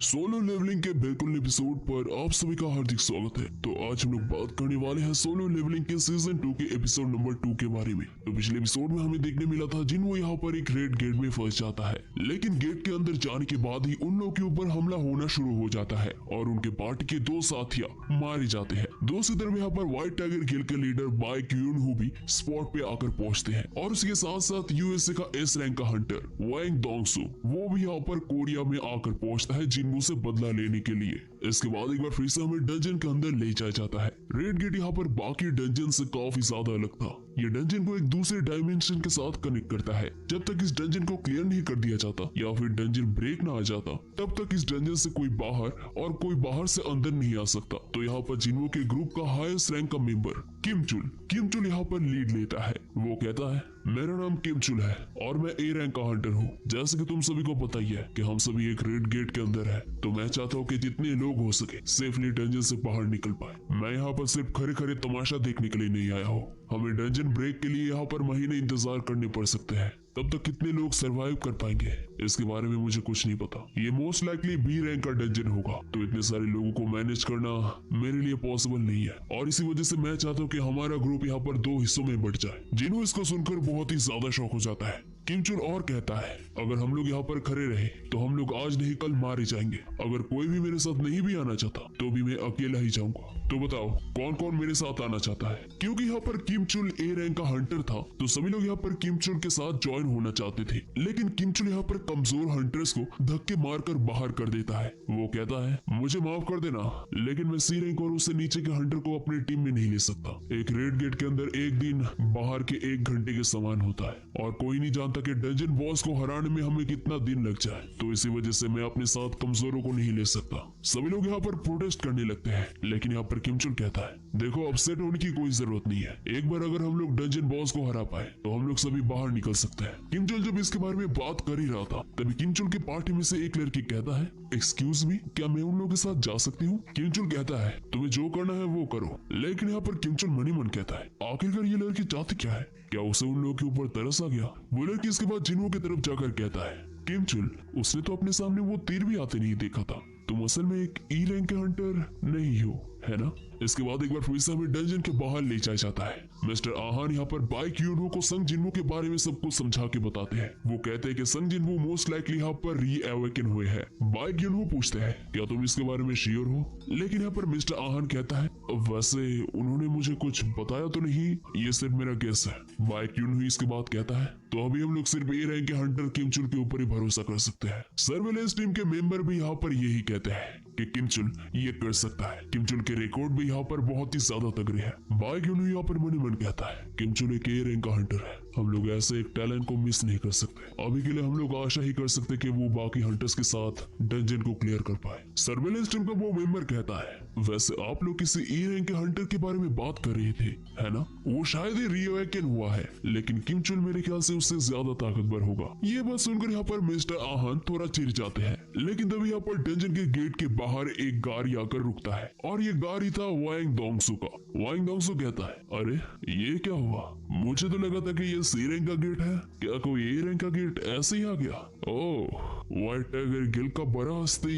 Solo levelling के बिल्कुल episode पर आप सभी का हार्दिक स्वागत है। तो आज हम लोग बात करने वाले हैं सोलो लेवलिंग के सीजन 2 के एपिसोड नंबर 2 के बारे में। तो पिछले एपिसोड में हमें देखने मिला था जिन्हो यहाँ पर एक रेड गेट में फंस जाता है, लेकिन गेट के अंदर जाने के बाद ही उन लोगों के ऊपर हमला होना शुरू हो जाता है और उनके पार्टी के दो साथिया मारे जाते हैं। दूसरी तरफ यहाँ पर व्हाइट टाइगर गिल के लीडर बाई क्यून भी स्पॉट पे आकर पहुंचते हैं और उसके साथ साथ यूएसए का एस रैंक का हंटर वांग डोंगसू वो भी यहाँ पर कोरिया में आकर पहुंचता है जिन्हो से बदला लेने के लिए। इसके बाद एक बार फिर से हमें डंजन के अंदर ले जाया जाता है। रेड गेट यहाँ पर बाकी डंजन से काफी ज्यादा अलग था। ये डंजन को एक दूसरे डायमेंशन के साथ कनेक्ट करता है। जब तक इस डंजन को क्लियर नहीं कर दिया जाता या फिर डंजन ब्रेक ना आ जाता तब तक इस डंजन से कोई बाहर और कोई बाहर से अंदर नहीं आ सकता। तो यहाँ पर जिन्हो के ग्रुप का हाईएस्ट रैंक का मेंबर किम चुल यहाँ पर लीड लेता है। वो कहता है मेरा नाम किम चुल है और मैं ए रैंक का हंटर हूँ। जैसे कि तुम सभी को पता ही है कि हम सभी एक रेड गेट के अंदर है, तो मैं चाहता हूँ कि जितने लोग हो सके सेफली डंजन से बाहर निकल पाए। मैं यहाँ पर सिर्फ खरे खरे तमाशा देखने के लिए नहीं आया हूँ। हमें डंजन ब्रेक के लिए यहाँ पर महीने इंतजार करने पड़ सकते हैं। तब तक कितने लोग सरवाइव कर पाएंगे इसके बारे में मुझे कुछ नहीं पता। ये मोस्ट लाइकली बी रैंक का डंजन होगा, तो इतने सारे लोगों को मैनेज करना मेरे लिए पॉसिबल नहीं है और इसी वजह से मैं चाहता हूँ कि हमारा ग्रुप यहाँ पर दो हिस्सों में बढ़ जाए। जिन्हों इसको सुनकर बहुत ही ज्यादा शौक हो जाता है। किम चुल और कहता है अगर हम लोग यहाँ पर खड़े रहे तो हम लोग आज नहीं कल मारे जाएंगे। अगर कोई भी मेरे साथ नहीं भी आना चाहता तो भी मैं अकेला ही जाऊंगा। तो बताओ कौन कौन मेरे साथ आना चाहता है? क्योंकि यहाँ पर किम चुल ए रैंक का हंटर था तो सभी लोग यहाँ पर किम चुल के साथ ज्वाइन होना चाहते थे, लेकिन किम चुल यहाँ पर कमजोर हंटर्स को धक्के मारकर बाहर कर देता है। वो कहता है मुझे माफ कर देना, लेकिन मैं सी रैंक और उससे नीचे के हंटर को अपनी टीम में नहीं ले सकता। एक रेड गेट के अंदर एक दिन बाहर के 1 घंटे के समान होता है और कोई नहीं जानता कि डंजन बॉस को हराने में हमें कितना दिन लग जाए। तो इसी वजह से मैं अपने साथ कमजोरों को नहीं ले सकता। सभी लोग यहाँ पर प्रोटेस्ट करने लगते हैं, लेकिन यहाँ पर किम चुल कहता है देखो अपसेट होने की कोई जरूरत नहीं है। एक बार अगर हम लोग डंजन बॉस को हरा पाए तो हम लोग सभी बाहर निकल सकते हैं। किम चुल जब इसके बारे में बात कर ही रहा था तभी किम चुल की पार्टी में से एक लड़की कहता है एक्सक्यूज मी, क्या मैं उन लोगों के साथ जा सकती हूँ? किम चुल कहता है तुम्हें जो करना है वो करो, लेकिन यहाँ पर किम चुल मनी मन कहता है आखिरकार ये लड़की चाहती क्या है? क्या उसे उन लोगों के ऊपर तरस आ गया? वो लड़की इसके बाद जिन्हो की तरफ जाकर कहता है किम चुल उसने तो अपने सामने वो तीर भी आते नहीं देखा था। तुम असल में एक ई रैंक के हंटर नहीं हो, है ना? इसके बाद एक बार फिर से हमें डंजन के बाहर ले जाया जाता है। मिस्टर आहान यहाँ पर बाई क्यूनो को संग जिन्हो के बारे में सब कुछ समझा के बताते हैं। वो कहते हैं कि संग जिन्हो मोस्ट लाइकली यहाँ पर री-अवेकन हुए हैं। बाई क्यूनो पूछते हैं क्या तुम इसके बारे में श्योर हो? लेकिन यहाँ पर मिस्टर आहान कहता है वैसे उन्होंने मुझे कुछ बताया तो नहीं, ये सिर्फ मेरा गेस है। बाई क्यूनो इसके बाद कहता है तो अभी हम लोग सिर्फ ए रैंक के हंटर किम चुल के ऊपर ही भरोसा कर सकते हैं। सर्वेलेंस टीम के मेंबर भी यहाँ पर यही कहते हैं कि किम चुल ये कर सकता है। किम चुल के रिकॉर्ड भी यहाँ पर बहुत ही ज्यादा तगड़े हैं। बाई क्यूनो यहाँ पर मनी मन कहता है किम चुल एक ए रैंक का हंटर है, हम लोग ऐसे एक टैलेंट को मिस नहीं कर सकते। अभी के लिए हम लोग आशा ही कर सकते कि वो बाकी हंटर्स के साथ डंजन को क्लियर कर पाए। सर्वेलेंस टीम का वो मेंबर कहता है वैसे आप लोग किसी ई रैंक के हंटर के बारे में बात कर रहे थे, है ना? वो शायद ही री-अवेकन हुआ है, लेकिन किम चुल मेरे ख्याल से उससे ज्यादा ताकतवर होगा। ये बात सुनकर यहाँ पर मिस्टर आहान थोड़ा चिढ़ जाते हैं, लेकिन तभी यहाँ पर डंजन के गेट के बाहर एक गाड़ी आकर रुकता है और ये गाड़ी था वांग डोंगसू का। वांग डोंगसू कहता है अरे ये क्या हुआ? मुझे तो लगा था कि ये सी रैंक का गेट है, क्या कोई ए रैंक का गेट ऐसे ही आ गया? ओह व्हाइट टाइगर गिल का बड़ा हस्ती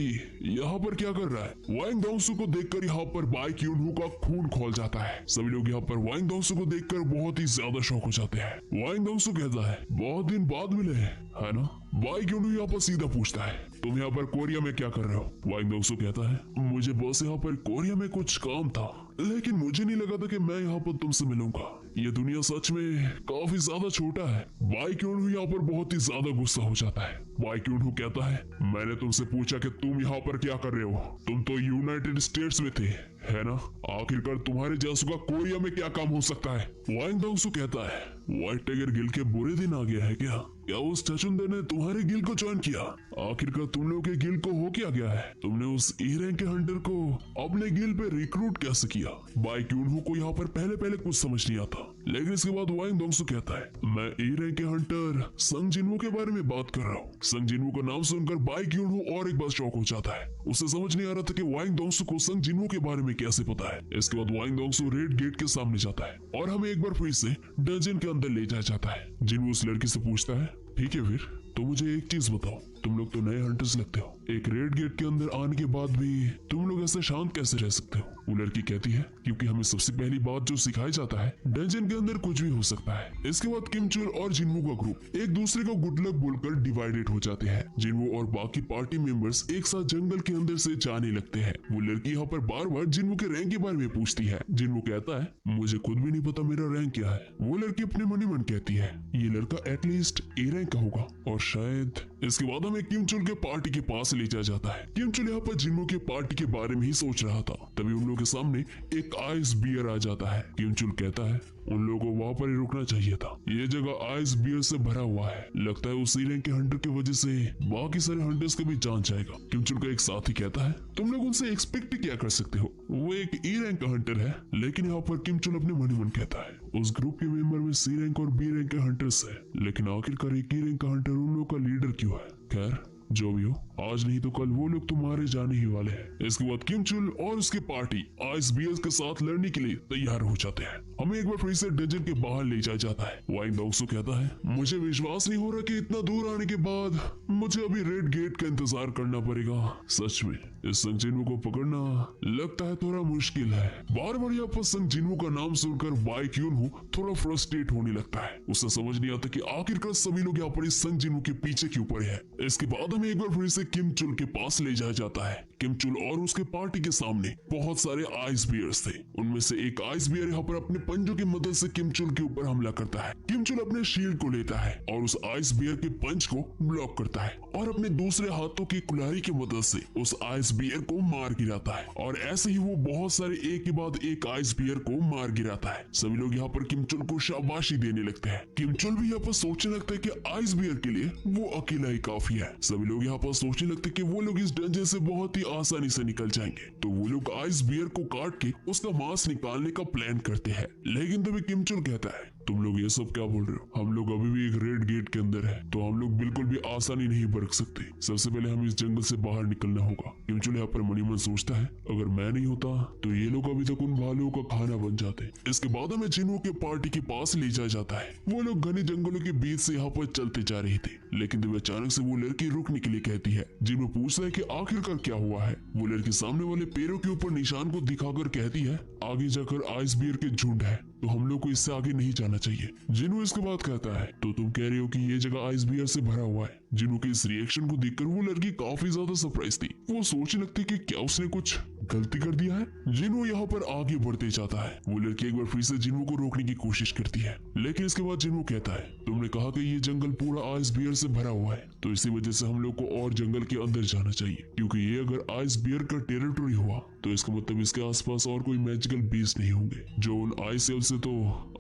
यहाँ पर क्या कर रहा है? वांग डोंगसू को देखकर यहाँ पर बाई क्यूनहू का खून खोल जाता है। सभी लोग यहाँ पर वांग डोंगसू को देखकर बहुत ही ज्यादा शौक हो जाते हैं। वांग डोंगसू कहता है बहुत दिन बाद मिले हैं, है ना? बाई क्यूनहू यहाँ पर सीधा पूछता है तुम यहाँ पर कोरिया में क्या कर रहे हो? वांग डोंगसू कहता है मुझे बस यहाँ पर कोरिया में कुछ काम था, लेकिन मुझे नहीं लगा था कि मैं यहाँ पर तुमसे मिलूंगा। ये दुनिया सच में काफी ज्यादा छोटा है। बाई क्यूनहू यहाँ पर बहुत ही ज्यादा गुस्सा हो जाता है। बाई क्यूनहू कहता है मैंने तुमसे पूछा कि तुम यहाँ पर क्या कर रहे हो? तुम तो यूनाइटेड स्टेट्स में थे, है ना? आखिरकार तुम्हारे जैसों का कोरिया में क्या काम हो सकता है? वांग डोंगसू कहता है व्हाइट टाइगर गिल के बुरे दिन आ गया है क्या? क्या उस चचुंदर ने तुम्हारे गिल को ज्वाइन किया? आखिरकार तुम लोगों के गिल को हो क्या गया है? तुमने उस ई रैंक के हंटर को अपने गिल पे रिक्रूट कैसे किया? बाई क्यूनहू को यहाँ पर पहले कुछ समझ नहीं आता, लेकिन इसके बाद वांग डोंगसू कहता है मैं ई रैंक के हंटर संग जिन्हो के बारे में बात कर रहा हूँ। संग जिन्हो का नाम सुनकर बाई क्यूनहू और एक बार शॉक हो जाता है। उसे समझ नहीं आ रहा था कि वांग डोंगसू को संग जिन्हो के बारे में कैसे पता है। इसके बाद वांग डोंगसू रेड गेट के सामने जाता है और हमें एक बार फिर से डंजन के अंदर ले जाया जाता है। जिन्हो उस लड़की से पूछता है ठीक है फिर तो मुझे एक चीज बताओ, तुम लोग तो नए हंटर्स लगते हो, एक रेड गेट के अंदर आने के बाद भी तुम लोग ऐसे शांत कैसे रह सकते हो? वो लड़की कहती है क्योंकि हमें सबसे पहली बात जो सिखाई जाता है, डंजन के अंदर कुछ भी हो सकता है। इसके बाद किम चुल और जिनवू का ग्रुप एक दूसरे को गुड लक बोलकर डिवाइडेड हो जाते हैं। जिनवू और बाकी पार्टी मेंबर्स एक साथ जंगल के अंदर से जाने लगते हैं। वो लड़की यहाँ पर बार बार जिनवू के रैंक के बारे में पूछती है। जिनवू कहता है मुझे खुद भी नहीं पता मेरा रैंक क्या है। वो लड़की अपने मन ही मन कहती है ये लड़का एटलीस्ट ए रैंक का होगा और शायद। इसके बाद हमें किम चुल के पार्टी के पास ले जाया जाता है। किम चुल यहाँ पर जिनवू के पार्टी के बारे में ही सोच रहा था, तभी उन लोगों के सामने एक आइस बियर आ जाता है। किम चुल कहता है उन लोगों को वहाँ पर ही रुकना चाहिए था, ये जगह आइस बियर से भरा हुआ है, लगता है उसी रैंक के हंटर की वजह से बाकी सारे हंटर्स का भी जान जाएगा। किम चुल का एक साथी कहता है तुम लोग उनसे एक्सपेक्ट क्या कर सकते हो, वो एक ई रैंक का हंटर है। लेकिन यहाँ पर किम चुल अपने मन ही मन कहता है उस ग्रुप के मेंबर में सी रैंक और बी रैंक के हंटर्स है, लेकिन आखिरकार एक ई रैंक का हंटर उन लोगों का लीडर क्यों है? खैर जो भी हो, आज नहीं तो कल वो लोग तुम्हारे जाने ही वाले हैं। इसके बाद किम चुल और उसकी पार्टी आइस बियर्स के साथ लड़ने के लिए तैयार हो जाते हैं। हमें एक बार फिर से डंजन के बाहर ले जाया जाता है। वाइंग डॉग्सो कहता है मुझे विश्वास नहीं हो रहा कि इतना दूर आने के बाद मुझे अभी रेड गेट का इंतजार करना पड़ेगा। सच में इस संग जिनवू को पकड़ना लगता है थोड़ा मुश्किल है। बार बार यहाँ पर संग जिनवू का नाम सुनकर बाई क्यून थोड़ा फ्रस्ट्रेट होने लगता है। उसे समझ नहीं आता कि आखिरकार सभी लोग यहाँ पर इस संग जिनवू के पीछे क्यों पड़े हैं। इसके बाद हमें एक बार फिर से किम चुल के पास ले जाया जाता है। किम चुल और उसके पार्टी के सामने बहुत सारे आइस बियर्स थे। उनमें से एक आइस बियर यहाँ पर अपने पंजों की मदद से किम चुल के ऊपर हमला करता है। किम चुल अपने शील्ड को लेता है और उस आइस बियर के पंच को ब्लॉक करता है और अपने दूसरे हाथों की कुल्हाड़ी की मदद से उस आइस बियर को मार गिराता है। और ऐसे ही वो बहुत सारे एक के बाद एक आइस बियर को मार गिराता है। सभी लोग यहाँ पर किम चुल को शाबाशी देने लगते हैं। किम चुल भी यहाँ पर सोचने लगता है कि आइस बियर के लिए वो अकेला ही काफी है। सभी लोग यहाँ पर सोचने लगते कि वो लोग इस डंजन से बहुत ही आसानी से निकल जाएंगे, तो वो लोग आइस बियर को काट के उसका मांस निकालने का प्लान करते हैं। लेकिन तभी किम चुल कहता है तुम लोग ये सब क्या बोल रहे हो, हम लोग अभी भी एक रेड गेट के अंदर है, तो हम लोग बिल्कुल भी आसानी नहीं बरत सकते। सबसे पहले हमें इस जंगल से बाहर निकलना होगा। किम चुल यहाँ पर मनी मन सोचता है अगर मैं नहीं होता तो ये लोग अभी तक उन भालुओं का खाना बन जाते। इसके बाद हमें जिनवू के पार्टी के पास ले जाया जाता है। वो लोग घने जंगलों के बीच से यहाँ पर चलते जा रहे थे, लेकिन तभी अचानक से वो लड़की रुकने के लिए कहती है। जिनवू पूछता है कि आखिरकार क्या हुआ है। वो लड़की सामने वाले पेड़ों के ऊपर निशान को दिखाकर कहती है आगे जाकर आइस बियर के झुंड है, तो हम लोग को इससे आगे नहीं जाना चाहिए। जिनवू इसके बाद कहता है तो तुम कह रहे हो कि ये जगह आइस बियर से भरा हुआ है। जिनवू के इस रिएक्शन को देखकर वो लड़की काफी ज्यादा सरप्राइज थी। वो सोचने लगती कि क्या उसने कुछ गलती कर दिया है। जिनवू यहाँ पर आगे बढ़ते जाता है। वो लड़की एक बार फिर से जिनवू को रोकने की कोशिश करती है, लेकिन इसके बाद जिनवू कहता है तुमने कहा कि ये जंगल पूरा आइस बियर से भरा हुआ है, तो इसी वजह से हम लोग को और जंगल के अंदर जाना चाहिए, क्योंकि ये अगर आइस बियर का टेरिटरी हुआ तो इसका मतलब इसके आसपास और कोई मैजिकल बीस्ट नहीं होंगे, जो उन आइस सेल से तो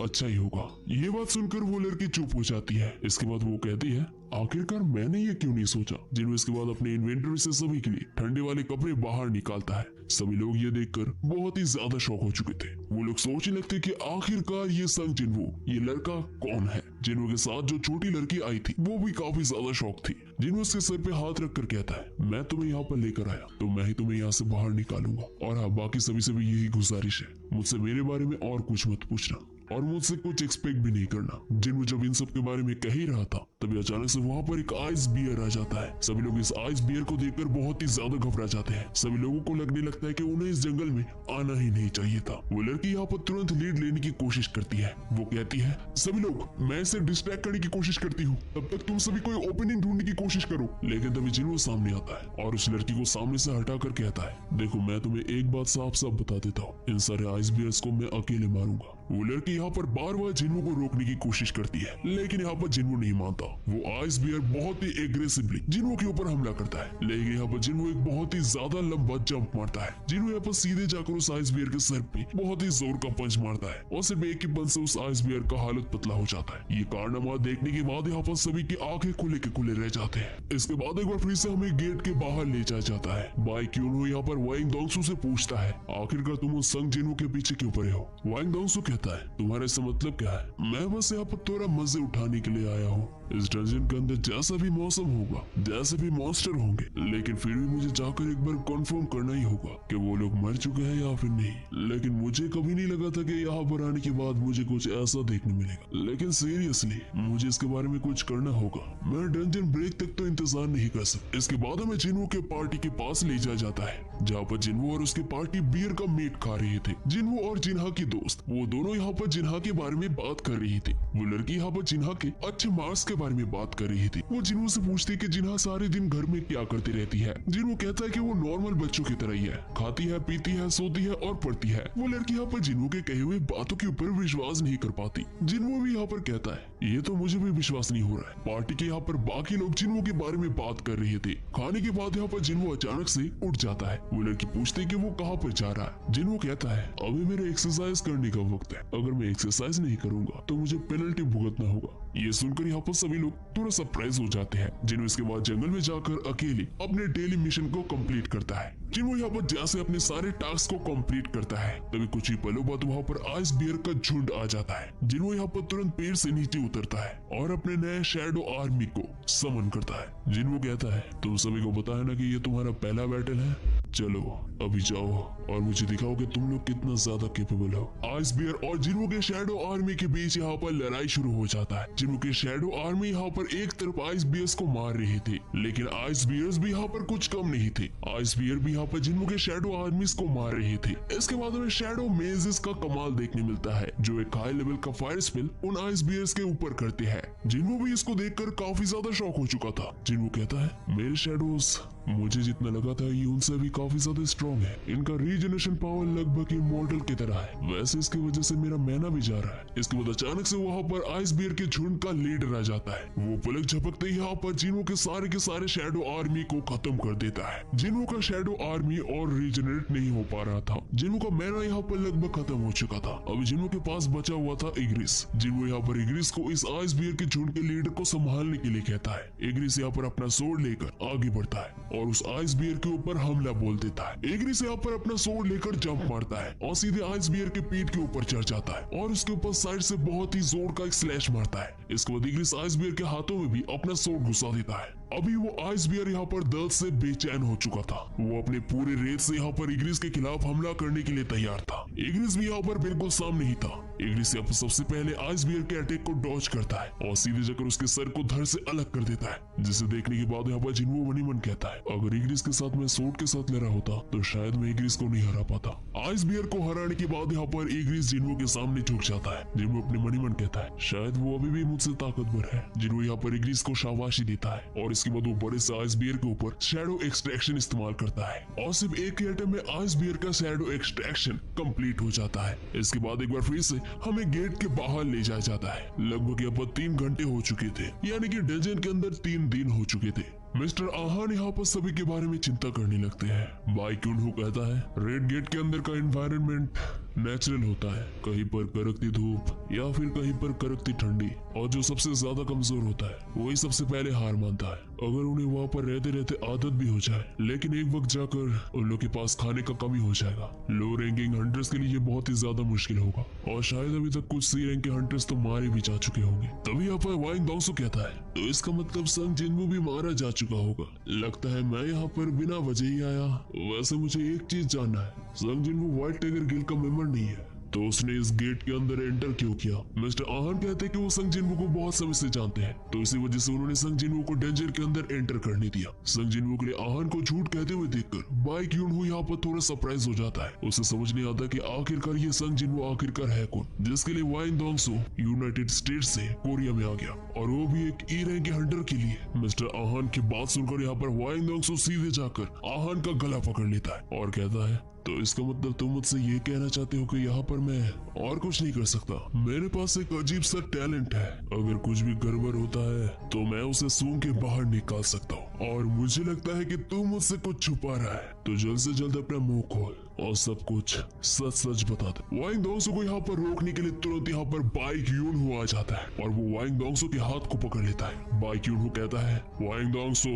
अच्छा ही होगा। ये बात सुनकर वो लड़की चुप हो जाती है। इसके बाद वो कहती है आखिरकार मैंने ये क्यों नहीं सोचा। जिनवू इसके बाद अपने इन्वेंटरी से सभी के लिए ठंडे वाले कपड़े बाहर निकालता है। सभी लोग ये देखकर बहुत ही ज्यादा शॉक हो चुके थे। वो लोग सोचने लगते कि आखिरकार ये संग जिनवू, ये लड़का कौन है। जिनवू के साथ जो छोटी लड़की आई थी वो भी काफी ज्यादा शॉक थी। जिनवू उसके सर पे हाथ रखकर कहता है मैं तुम्हें यहाँ पर लेकर आया तो मैं ही तुम्हें यहाँ से बाहर निकालूंगा, और हाँ बाकी सभी से भी यही गुजारिश है, मुझसे मेरे बारे में और कुछ मत पूछना और मुझसे कुछ एक्सपेक्ट भी नहीं करना। जिनवू जब इन सब के बारे में कह ही रहा था तभी अचानक से वहाँ पर एक आइस बियर आ जाता है। सभी लोग इस आइस बियर को देखकर बहुत ही ज्यादा घबरा जाते हैं। सभी लोगों को लगने लगता है कि उन्हें इस जंगल में आना ही नहीं चाहिए था। वो लड़की यहाँ पर तुरंत लीड लेने की कोशिश करती है। वो कहती है सभी लोग मैं इसे डिस्ट्रैक्ट करने की कोशिश करती हूँ, तब तक तुम सभी कोई ओपनिंग ढूंढने की कोशिश करो। लेकिन तभी जिनवू सामने आता है और उस लड़की को सामने से हटाकर कहता है देखो मैं तुम्हें एक बात साफ साफ बता देता हूँ, इन सारे आइस बियर्स को मैं अकेले मारूंगा। वो लड़की यहाँ पर बार बार जिनवू को रोकने की कोशिश करती है, लेकिन यहाँ पर जिनवू नहीं मानता। वो आइस बियर बहुत ही एग्रेसिवली जिनवू के ऊपर हमला करता है, लेकिन यहाँ पर जिनवू एक बहुत ही ज्यादा लंबा जंप मारता है। जिनवू यहाँ पर सीधे जाकर उस आइस बियर के सर पे बहुत ही जोर का पंच मारता है और सिर्फ एक ही पंच से उस आइस बियर का हालत पतला हो जाता है। ये कारनामा देखने के बाद यहाँ पर सभी की आंखें खुले के खुले रह जाते हैं। इसके बाद एक बार फिर से हमें गेट के बाहर ले जाया जाता है। बाई क्यून यहाँ पर वाइंग डॉग्सो से पूछता है आखिरकार तुम उस संग जिनवू के पीछे क्यों पड़े हो। वाइंग डॉग्सो कहता है तुम्हारा इससे मतलब क्या है। मैं बस यहाँ पर थोड़ा मजे उठाने के लिए आया हूँ। इस डंजन के अंदर जैसा भी मौसम होगा, जैसे भी मॉन्स्टर होंगे, लेकिन फिर भी मुझे जाकर एक बार कंफर्म करना ही होगा कि वो लोग मर चुके हैं या फिर नहीं। लेकिन मुझे कभी नहीं लगा था कि यहाँ पर आने के बाद मुझे कुछ ऐसा देखने मिलेगा, लेकिन सीरियसली मुझे इसके बारे में कुछ करना होगा। मैं डंजन ब्रेक तक तो इंतजार नहीं कर सकता। इसके बाद हमें जिन्हो के पार्टी के पास ले जाया जाता है, जहाँ पर जिन्हो और उसकी पार्टी बियर का मीट खा रहे थे। जिन्हो और जिन्हा की दोस्त वो दोनों यहाँ पर जिन्हा के बारे में बात कर रही थी। वो लड़की यहाँ पर जिन्हा के अच्छे मार्क्स के बारे में बात कर रही थी। वो जिन्हो से पूछती कि जिन्हा सारे दिन घर में क्या करती रहती है। जिन्हो कहता है कि वो नॉर्मल बच्चों की तरह ही है, खाती है, पीती है, सोती है और पढ़ती है। वो लड़की यहाँ पर जिन्हो के कहे हुए बातों के ऊपर विश्वास नहीं कर पाती। जिन्हो भी यहाँ पर कहता है ये तो मुझे भी विश्वास नहीं हो रहा है। पार्टी के यहाँ पर बाकी लोग जिन्हो के बारे में बात कर रहे थे। खाने के बाद यहाँ पर जिन्हो अचानक से उठ जाता है। वो लड़की पूछती है कि वो कहाँ पर जा रहा है। जिन्हो कहता है अभी मेरे एक्सरसाइज करने का वक्त है, अगर मैं एक्सरसाइज नहीं करूंगा तो मुझे पेनल्टी भुगतना होगा। ये सुनकर यहाँ पर सभी लोग थोड़ा सरप्राइज हो जाते हैं। जिन्हो इसके बाद जंगल में जाकर अकेले अपने डेली मिशन को कंप्लीट करता है। जिन्हो यहाँ पर जैसे अपने सारे टास्क को कंप्लीट करता है, तभी कुछ ही पलों बाद वहाँ पर आइस बियर का झुंड आ जाता है। जिन्हो यहाँ पर तुरंत पेड़ से नीचे उतरता है और अपने नए शैडो आर्मी को समन करता है। जिन्हो कहता है तुम सभी को पता है ना कि ये तुम्हारा पहला बैटल है, चलो अभी जाओ और मुझे दिखाओ कि तुम लोग कितना ज्यादा कैपेबल हो। आइस बियर और जिन्हो के शैडो आर्मी के बीच यहाँ पर लड़ाई शुरू हो जाता है। जिन्हो के शैडो आर्मी यहाँ पर एक तरफ आइस बियर्स को मार रहे थे, लेकिन आइस बियर्स भी यहाँ पर कुछ कम नहीं थे। आइस बियर भी यहाँ पर जिन्हो के शैडो आर्मीज को मार रहे थे। इसके बाद हमें शैडो मेजेस का कमाल देखने मिलता है, जो एक हाई लेवल का फायर स्पेल उन आइस बियर्स के ऊपर करते हैं। जिन्हो भी इसको देखकर काफी ज्यादा शॉक हो चुका था। जिन्हो कहता है मेरे शैडोज मुझे जितना लगा था ये उनसे भी काफी ज्यादा स्ट्रॉन्ग है। इनका रीजनरेशन पावर लगभग इमॉर्टल की तरह है, वैसे इसकी वजह से मेरा मैना भी जा रहा है। इसके बाद अचानक से वहाँ पर आइस बियर के झुंड का लीडर आ जाता है। वो पलक झपकते ही यहाँ पर जिन्हो के सारे शैडो आर्मी को खत्म कर देता है। जिन्हो का शैडो आर्मी और रीजनरेट नहीं हो पा रहा था। जिन्हो का मैना यहाँ पर लगभग खत्म हो चुका था। अभी जिन्हो के पास बचा हुआ था इग्रिस। जिन्हो यहाँ पर इग्रिस को इस आइस बियर के झुंड के लीडर को संभालने के लिए कहता है। इग्रिस यहाँ पर अपना सोर्ड लेकर आगे बढ़ता है और उस आइस बियर के ऊपर हमला बोल देता है। इग्रिस यहाँ पर अपना सोर्ड लेकर जंप मारता है और सीधे आइस बियर के पीठ के ऊपर चढ़ जाता है और उसके ऊपर साइड से बहुत ही जोर का एक स्लैश मारता है। इसके बाद इग्रिस आइस बियर के हाथों में भी अपना सोर्ड घुसा देता है। अभी वो आइस बियर यहाँ पर दर्द से बेचैन हो चुका था। वो अपने पूरे रेत से यहाँ पर इग्रिस के खिलाफ हमला करने के लिए तैयार था। इग्रिस भी यहाँ पर बिल्कुल सामने ही था। इग्रिस यहाँ पर सबसे पहले आइस बियर के अटैक को डॉज करता है और सीधे जाकर उसके सर को धड़ से अलग कर देता है, जिसे देखने के बाद यहाँ पर जिन्हो मनी मन कहता है अगर इग्रिस के साथ मैं सोर्ड के साथ लड़ा होता तो शायद मैं इग्रिस को नहीं हरा पाता। आइस बियर को हराने के बाद यहाँ पर इग्रिस जिन्हो के सामने झुक जाता है। जिन्हो अपने मनी मन कहता है शायद वो अभी भी मुझसे ताकतवर है। जिन्हो यहाँ पर इग्रिस को शाबाशी देता है और इसके बाद वो बड़े से आइस बियर के ऊपर शैडो एक्सट्रैक्शन इस्तेमाल करता है और सिर्फ एक ही अटैम्प्ट में आइस बियर का शैडो एक्सट्रैक्शन कंप्लीट हो जाता है। इसके बाद एक बार फिर से हमें गेट के बाहर ले जाया जाता है। लगभग यहाँ पर 3 घंटे हो चुके थे, यानी कि डंजन के अंदर 3 दिन हो चुके थे। मिस्टर आहान यहाँ पर सभी के बारे में चिंता करने लगते हैं। बाई क्यूनहू कहता है रेड गेट के अंदर का एनवायरनमेंट नेचुरल होता है, कहीं पर कड़कती धूप या फिर कहीं पर कड़कती ठंडी, और जो सबसे ज्यादा कमजोर होता है वही सबसे पहले हार मानता है। अगर उन्हें वहाँ पर रहते रहते आदत भी हो जाए, लेकिन एक वक्त जाकर उन लोग के पास खाने का कमी हो जाएगा। लो रैंकिंग हंटर्स के लिए ये बहुत ही ज्यादा मुश्किल होगा और शायद अभी तक कुछ सी रैंक के हंटर्स तो मारे भी जा चुके होंगे। तभी यहाँ पर वाइंग डोंगसो कहता है तो इसका मतलब संग जिन्हो भी मारा जा चुका होगा। लगता है मैं यहाँ पर बिना वजह ही आया। वैसे मुझे एक चीज जानना है, संग जिन्हो व्हाइट टाइगर गिल्ड का मेंबर नहीं है तो उसने इस गेट के अंदर एंटर क्यों किया? मिस्टर आहान कहते हैं कि वो संग जिन्हो को बहुत समय से जानते हैं, तो इसी वजह से उन्होंने संग जिन्हो को डेंजर के अंदर एंटर करने दिया। संग जिन्हो के लिए आहान को झूठ कहते हुए देखकर बाई क्यूनहू यहाँ पर थोड़ा सरप्राइज हो जाता है। उसे समझ नहीं आता कि आखिरकार ये संग जिन्हो आखिरकार है कौन, जिसके लिए वाइंग डोंगसो यूनाइटेड स्टेट से कोरिया में आ गया, और वो भी एक ई रैंक के हंटर के लिए। मिस्टर आहान की बात सुनकर यहाँ पर वाइंग डोंगसो सीधे जाकर आहान का गला पकड़ लेता है और कहता है तो इसका मतलब तुम मुझसे ये कहना चाहते हो कि यहाँ पर मैं और कुछ नहीं कर सकता? मेरे पास एक अजीब सा टैलेंट है, अगर कुछ भी गड़बड़ होता है तो मैं उसे सूंघ के बाहर निकाल सकता हूँ, और मुझे लगता है कि तू मुझसे कुछ छुपा रहा है, तो जल्द से जल्द अपना मुंह खोल और सब कुछ सच सच बता दे। वाइंग डोंगसो को यहाँ पर रोकने के लिए तुरंत यहाँ पर बाई क्यूनहू आ जाता है और वो वाइंग डोंगसो के हाथ को पकड़ लेता है। बाई क्यूनहू कहता है वाइंग डोंगसो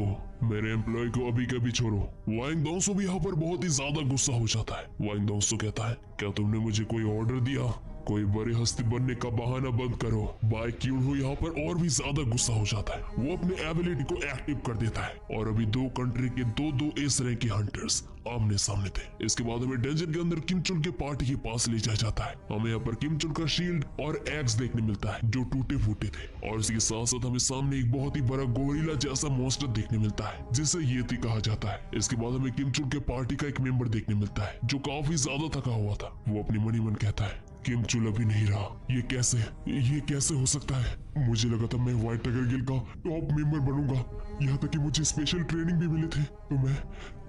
मेरे एम्प्लॉय को अभी कभी छोड़ो। वाइंग डोंगसो भी यहाँ पर बहुत ही ज्यादा गुस्सा हो जाता है। वाइंग डोंगसो कहता है क्या तुमने मुझे कोई ऑर्डर दिया? कोई बड़ी हस्ती बनने का बहाना बंद करो। बाय क्यून यहाँ पर और भी ज्यादा गुस्सा हो जाता है। वो अपने एबिलिटी को एक्टिव कर देता है और अभी दो कंट्री के दो एस रैंक के हंटर्स आमने सामने थे। इसके बाद हमें डेंजर के अंदर किम चुन के पार्टी के पास ले जाया जाता है। हमें यहाँ पर किम चुन का शील्ड और एक्स देखने मिलता है जो टूटे फूटे थे, और इसके साथ साथ हमें सामने एक बहुत ही बड़ा गोरिल्ला जैसा मॉन्स्टर देखने मिलता है जिसे येती कहा जाता है। इसके बाद हमें किम चुन के पार्टी का एक मेंबर देखने मिलता है जो काफी ज्यादा थका हुआ था। वो अपनी मनी मन कहता है किम चुन अभी नहीं रहा, ये कैसे हो सकता है? मुझे लगा था मैं व्हाइट टाइगर गिल्ड का टॉप मेंबर बनूंगा, यहाँ तक कि मुझे स्पेशल ट्रेनिंग भी मिले थे,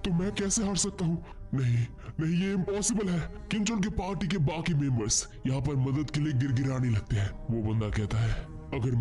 तो मैं कैसे हार सकता हूँ? नहीं ये इम्पॉसिबल है। किम चुन के पार्टी के बाकी मेंबर्स यहाँ पर मदद के लिए गिड़गिड़ाने लगते हैं। वो बंदा कहता है अगर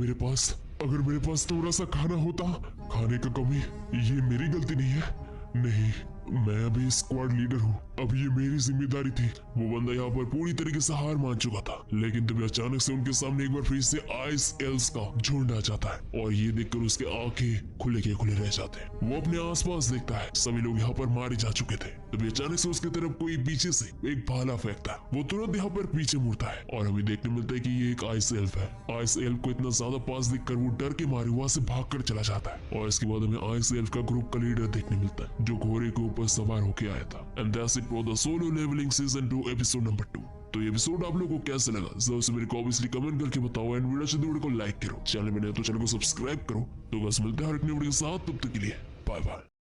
मेरे पास थोड़ा सा खाना होता, खाने का कमी ये मेरी गलती नहीं है। नहीं, मैं अभी स्क्वाड लीडर हूँ, अब ये मेरी जिम्मेदारी थी। वो बंदा यहाँ पर पूरी तरीके से हार मान चुका था, लेकिन तभी अचानक से उनके सामने एक बार फिर से आइस एल्स का झुंड आ जाता है और ये देखकर उसके आंखें खुले के खुले रह जाते हैं। वो अपने आसपास देखता है, सभी लोग यहाँ पर मारे जा चुके थे। तभी अचानक से उसकी तरफ कोई पीछे से एक भाला फेंकता है। वो तुरंत यहाँ पर पीछे मुड़ता है और हमें देखने मिलता है कि ये एक आइस एल्फ है। आइस एल्फ को इतना ज्यादा पास देखकर वो डर के मारे वहां से भागकर चला जाता है और इसके बाद हमें आइस एल्फ का ग्रुप का लीडर देखने मिलता है जो घोड़े के ऊपर सवार होके आया था। And that's it for the Solo Leveling season 2 episode number 2। तो ये एपिसोड आप लोगों को कैसे लगा जरूर से मेरे को ऑब्वियसली कमेंट करके बताओ एंड वीडियो को लाइक करो। चैनल में नए तो चैनल को सब्सक्राइब करो। तो बस मिलते हैं हर एक वीडियो के साथ, तब तक के लिए बाय बाय।